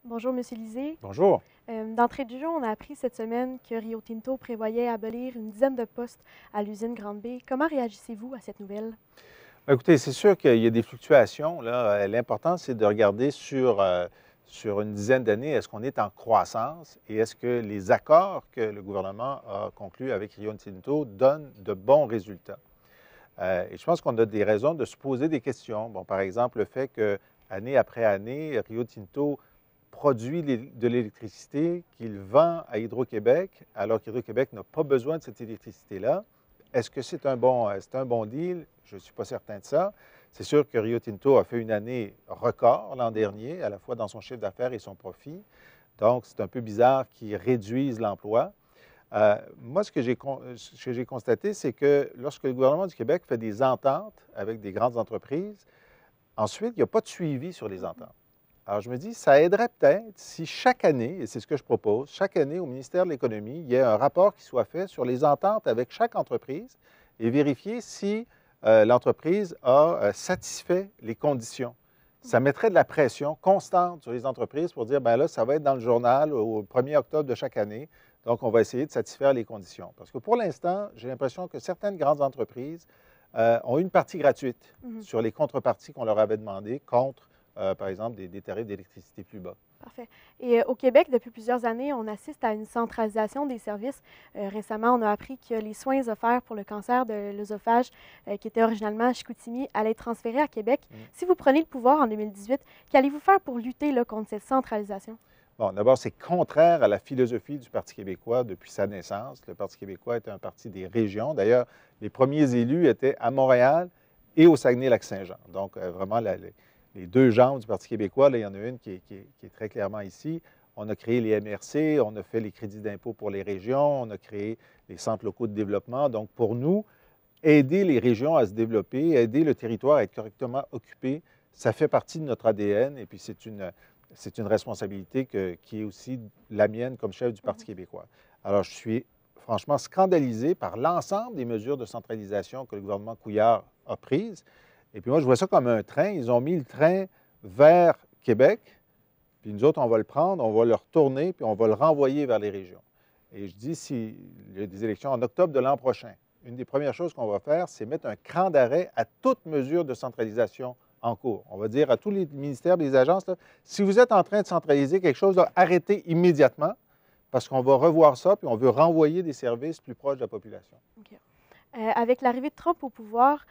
Bonjour, Monsieur Lisée. Bonjour. D'entrée de jeu, on a appris cette semaine que Rio Tinto prévoyait abolir une dizaine de postes à l'usine Grande Bay. Comment réagissez-vous à cette nouvelle? Écoutez, c'est sûr qu'il y a des fluctuations, là. L'important, c'est de regarder sur une dizaine d'années, est-ce qu'on est en croissance et est-ce que les accords que le gouvernement a conclus avec Rio Tinto donnent de bons résultats. Et je pense qu'on a des raisons de se poser des questions. Bon, par exemple, le fait que année après année, Rio Tinto produit de l'électricité qu'il vend à Hydro-Québec, alors qu'Hydro-Québec n'a pas besoin de cette électricité-là. Est-ce que c'est un bon deal? Je ne suis pas certain de ça. C'est sûr que Rio Tinto a fait une année record l'an dernier, à la fois dans son chiffre d'affaires et son profit. Donc, c'est un peu bizarre qu'ils réduisent l'emploi. Moi, ce que j'ai constaté, c'est que lorsque le gouvernement du Québec fait des ententes avec des grandes entreprises, ensuite, il n'y a pas de suivi sur les ententes. Alors, je me dis, ça aiderait peut-être si chaque année, et c'est ce que je propose, chaque année au ministère de l'Économie, il y ait un rapport qui soit fait sur les ententes avec chaque entreprise et vérifier si l'entreprise a satisfait les conditions. Ça mettrait de la pression constante sur les entreprises pour dire, bien là, ça va être dans le journal au 1er octobre de chaque année, donc on va essayer de satisfaire les conditions. Parce que pour l'instant, j'ai l'impression que certaines grandes entreprises ont une partie gratuite sur les contreparties qu'on leur avait demandées contre par exemple, des tarifs d'électricité plus bas. Parfait. Et au Québec, depuis plusieurs années, on assiste à une centralisation des services. Récemment, on a appris que les soins offerts pour le cancer de l'œsophage, qui était originalement à Chicoutimi, allaient être transférés à Québec. Si vous prenez le pouvoir en 2018, qu'allez-vous faire pour lutter là, contre cette centralisation? Bon, d'abord, c'est contraire à la philosophie du Parti québécois depuis sa naissance. Le Parti québécois est un parti des régions. D'ailleurs, les premiers élus étaient à Montréal et au Saguenay-Lac-Saint-Jean. Donc, vraiment, les deux jambes du Parti québécois, là, il y en a une qui est très clairement ici. On a créé les MRC, on a fait les crédits d'impôt pour les régions, on a créé les centres locaux de développement. Donc, pour nous, aider les régions à se développer, aider le territoire à être correctement occupé, ça fait partie de notre ADN et puis c'est une responsabilité qui est aussi la mienne comme chef du Parti québécois. Alors, je suis franchement scandalisé par l'ensemble des mesures de centralisation que le gouvernement Couillard a prises. Et puis moi, je vois ça comme un train. Ils ont mis le train vers Québec, puis nous autres, on va le prendre, on va le retourner, puis on va le renvoyer vers les régions. Et je dis, s'il y a des élections en octobre de l'an prochain, une des premières choses qu'on va faire, c'est mettre un cran d'arrêt à toute mesure de centralisation en cours. On va dire à tous les ministères, les agences, là, si vous êtes en train de centraliser quelque chose, là, arrêtez immédiatement parce qu'on va revoir ça, puis on veut renvoyer des services plus proches de la population. OK. Avec l'arrivée de Trump au pouvoir,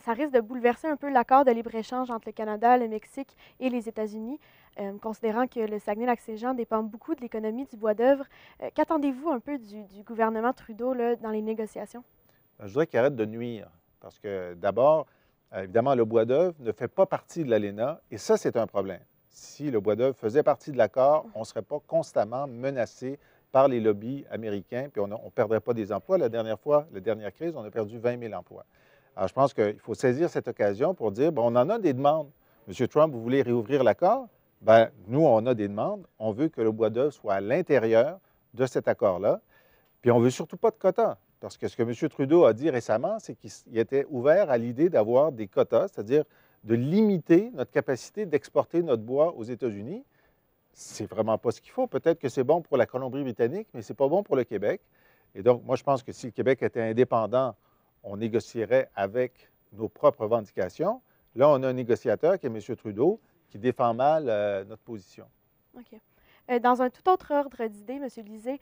ça risque de bouleverser un peu l'accord de libre-échange entre le Canada, le Mexique et les États-Unis, considérant que le Saguenay-Lac-Saint-Jean dépend beaucoup de l'économie du bois d'œuvre. Qu'attendez-vous un peu du gouvernement Trudeau là, dans les négociations? Je voudrais qu'il arrête de nuire parce que d'abord, évidemment, le bois d'œuvre ne fait pas partie de l'ALENA et ça, c'est un problème. Si le bois d'œuvre faisait partie de l'accord, on ne serait pas constamment menacé par les lobbies américains, puis on ne perdrait pas des emplois. La dernière crise, on a perdu 20 000 emplois. Alors, je pense qu'il faut saisir cette occasion pour dire, bon, on en a des demandes. Monsieur Trump, vous voulez réouvrir l'accord? Bien, nous, on a des demandes. On veut que le bois d'œuvre soit à l'intérieur de cet accord-là. Puis on ne veut surtout pas de quotas. Parce que ce que M. Trudeau a dit récemment, c'est qu'il était ouvert à l'idée d'avoir des quotas, c'est-à-dire de limiter notre capacité d'exporter notre bois aux États-Unis. C'est vraiment pas ce qu'il faut. Peut-être que c'est bon pour la Colombie-Britannique, mais ce n'est pas bon pour le Québec. Et donc, moi, je pense que si le Québec était indépendant, on négocierait avec nos propres revendications. Là, on a un négociateur qui est M. Trudeau, qui défend mal notre position. OK. Dans un tout autre ordre d'idées, M. Lisée,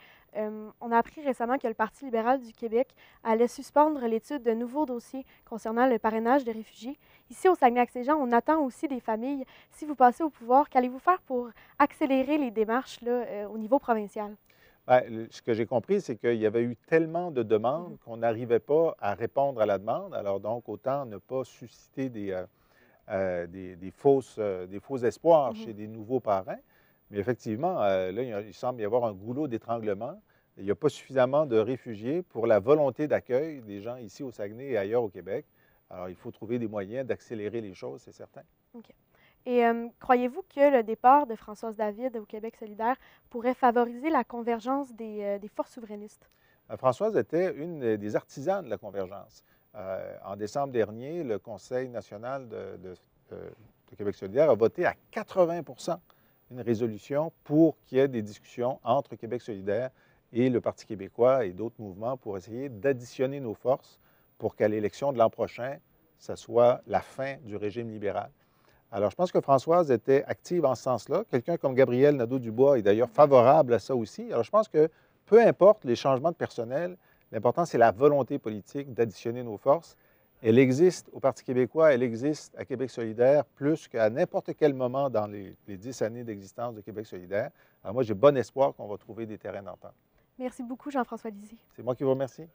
on a appris récemment que le Parti libéral du Québec allait suspendre l'étude de nouveaux dossiers concernant le parrainage des réfugiés. Ici, au Saguenay-Lac-Saint-Jean, on attend aussi des familles. Si vous passez au pouvoir, qu'allez-vous faire pour accélérer les démarches là, au niveau provincial? Bien, ce que j'ai compris, c'est qu'il y avait eu tellement de demandes qu'on n'arrivait pas à répondre à la demande. Alors donc, autant ne pas susciter des faux espoirs chez des nouveaux parrains. Mais effectivement, là, il semble y avoir un goulot d'étranglement. Il n'y a pas suffisamment de réfugiés pour la volonté d'accueil des gens ici au Saguenay et ailleurs au Québec. Alors, il faut trouver des moyens d'accélérer les choses, c'est certain. OK. Et croyez-vous que le départ de Françoise David au Québec solidaire pourrait favoriser la convergence des forces souverainistes? Françoise était une des artisanes de la convergence. En décembre dernier, le Conseil national de Québec solidaire a voté à 80 une résolution pour qu'il y ait des discussions entre Québec solidaire et le Parti québécois et d'autres mouvements pour essayer d'additionner nos forces pour qu'à l'élection de l'an prochain, ça soit la fin du régime libéral. Alors, je pense que Françoise était active en ce sens-là. Quelqu'un comme Gabriel Nadeau-Dubois est d'ailleurs favorable à ça aussi. Alors, je pense que peu importe les changements de personnel, l'important, c'est la volonté politique d'additionner nos forces. Elle existe au Parti québécois, elle existe à Québec solidaire plus qu'à n'importe quel moment dans les 10 années d'existence de Québec solidaire. Alors, moi, j'ai bon espoir qu'on va trouver des terrains d'entente. Merci beaucoup, Jean-François Lisée. C'est moi qui vous remercie.